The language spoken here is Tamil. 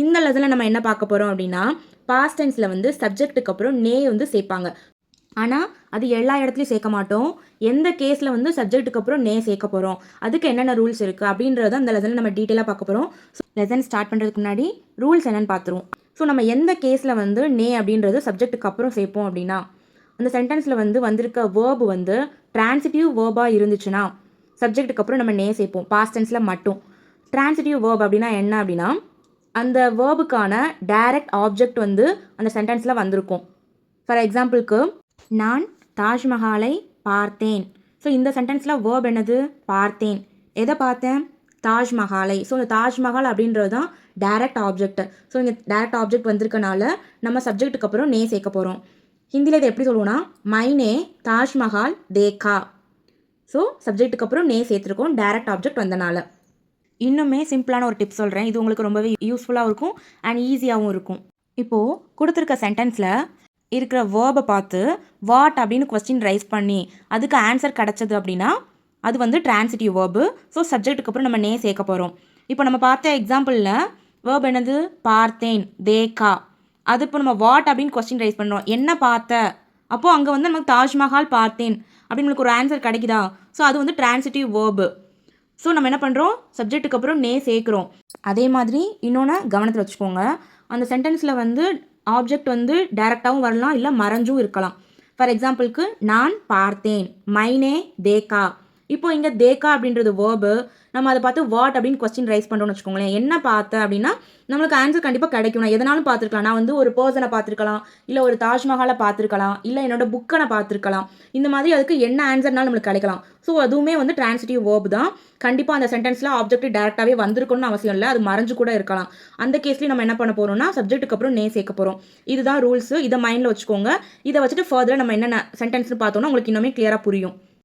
இந்த லெசனில் நம்ம என்ன பார்க்க போகிறோம் அப்படின்னா பாஸ்ட் டென்ஸில் வந்து சப்ஜெக்ட்டுக்கு அப்புறம் நே வந்து சேர்ப்பாங்க. ஆனால் அது எல்லா இடத்துலையும் சேர்க்க மாட்டோம். எந்த கேஸில் வந்து சப்ஜெக்ட்டுக்கு அப்புறம் நே சேர்க்க போகிறோம், அதுக்கு என்னென்ன ரூல்ஸ் இருக்குது அப்படின்றத அந்த லெசனில் நம்ம டீட்டெயிலாக பார்க்க போகிறோம். ஸோ லெசன் ஸ்டார்ட் பண்ணுறதுக்கு முன்னாடி ரூல்ஸ் என்னென்னு பார்த்துருவோம். ஸோ நம்ம எந்த கேஸில் வந்து நே அப்படின்றது சப்ஜெக்ட்டுக்கு அப்புறம் சேர்ப்போம் அப்படின்னா, அந்த சென்டென்ஸில் வந்து வந்திருக்க வேர்பு வந்து டிரான்சிட்டிவ் வேர்பாக இருந்துச்சுன்னா சப்ஜெக்ட்டுக்கு அப்புறம் நம்ம நே சேர்ப்போம், பாஸ்ட் டென்ஸில் மட்டும். டிரான்சிட்டிவ் வேர்ப் அப்படின்னா என்ன அப்படின்னா, அந்த வேர்புக்கான டைரக்ட் ஆப்ஜெக்ட் வந்து அந்த சென்டென்ஸில் வந்திருக்கும். ஃபார் எக்ஸாம்பிளுக்கு, நான் தாஜ்மஹாலை பார்த்தேன். ஸோ இந்த சென்டென்ஸில் வேர்ப் என்னது? பார்த்தேன். எதை பார்த்தேன்? தாஜ்மஹாலை. ஸோ இந்த தாஜ்மஹால் அப்படின்றது தான் டைரக்ட் ஆப்ஜெக்ட். ஸோ இங்கே டைரக்ட் ஆப்ஜெக்ட் வந்திருக்கனால நம்ம சப்ஜெக்ட்டுக்கு அப்புறம் நே சேர்க்க போகிறோம். ஹிந்தியில் இதை எப்படி சொல்லுவோம்னா, மைனே தாஜ்மஹால் தேக்கா. ஸோ சப்ஜெக்ட்டுக்கு அப்புறம் நே சேர்த்துருக்கோம் டைரக்ட் ஆப்ஜெக்ட் வந்தனால. இன்னுமே சிம்பிளான ஒரு டிப் சொல்கிறேன், இது உங்களுக்கு ரொம்பவே யூஸ்ஃபுல்லாகவும் இருக்கும் அண்ட் ஈஸியாகவும் இருக்கும். இப்போது கொடுத்துருக்க சென்டென்ஸில் இருக்கிற வேர்பை பார்த்து வாட் அப்படின்னு கொஸ்டின் ரைஸ் பண்ணி அதுக்கு ஆன்சர் கிடச்சது அப்படின்னா அது வந்து டிரான்சிட்டிவ் வேர்பு. ஸோ சப்ஜெக்ட்டுக்கு அப்புறம் நம்ம நே சேர்க்க போகிறோம். இப்போ நம்ம பார்த்த எக்ஸாம்பிளில் வேர்ப் என்னது? பார்த்தேன், தேக்கா. அது இப்போ நம்ம வாட் அப்படின்னு கொஸ்டின் ரைஸ் பண்ணுறோம், என்ன பார்த்த? அப்போது அங்கே வந்து நமக்கு தாஜ்மஹால் பார்த்தேன் அப்படின்னு நம்மளுக்கு ஒரு ஆன்சர் கிடைக்குதா? ஸோ அது வந்து டிரான்சிட்டிவ் வேர்பு. ஸோ நம்ம என்ன பண்ணுறோம்? சப்ஜெக்ட்டுக்கு அப்புறம் நே சேர்க்குறோம். அதே மாதிரி இன்னொன்று கவனத்தில் வச்சுக்கோங்க, அந்த சென்டென்ஸில் வந்து ஆப்ஜெக்ட் வந்து டைரெக்டாகவும் வரலாம், இல்லை மறைஞ்சும் இருக்கலாம். ஃபார் எக்ஸாம்பிளுக்கு, நான் பார்த்தேன், மைனே தேக்கா. இப்போ இங்கே தேக்கா அப்படின்றது வேர்பு. நம்ம அதை பார்த்து வாட் அப்படின்னு கொஸ்டின் ரைஸ் பண்ணுறோம்னு வச்சுக்கோங்களேன். என்ன பார்த்த அப்படின்னா நம்மளுக்கு ஆன்சர் கண்டிப்பாக கிடைக்கும். நான் எதனாலும் பார்த்துருக்கலாம். நான் வந்து ஒரு பர்சனை பார்த்துருக்கலாம், இல்லை ஒரு தாஜ்மஹாலை பார்த்துருக்கலாம், இல்லை என்னோட புக்கை நான் பார்த்துருக்கலாம். இந்த மாதிரி அதுக்கு என்ன ஆன்சர்னாலும் நம்மளுக்கு கிடைக்கலாம். ஸோ அதுவுமே வந்து டிரான்சிட்டிவ் வேர்பு தான். கண்டிப்பாக அந்த சென்டென்ஸில் ஆப்ஜெக்ட் டேரெக்டாகவே வந்திருக்கணும்னு அவசியம் இல்லை, அது மறைஞ்சு கூட இருக்கலாம். அந்த கேஸ்லேயும் நம்ம என்ன பண்ண போகிறோம்னா சப்ஜெக்ட்டுக்கு அப்புறம் நே சேர்க்க போகிறோம். இதுதான் ரூல்ஸு. இதை மைண்டில் வச்சுக்கோங்க. இதை வச்சுட்டு ஃபர்தராக நம்ம என்னென்ன சென்டென்ஸ்னு பார்த்தோம்னா உங்களுக்கு இன்னுமே கிளியராக புரியும்.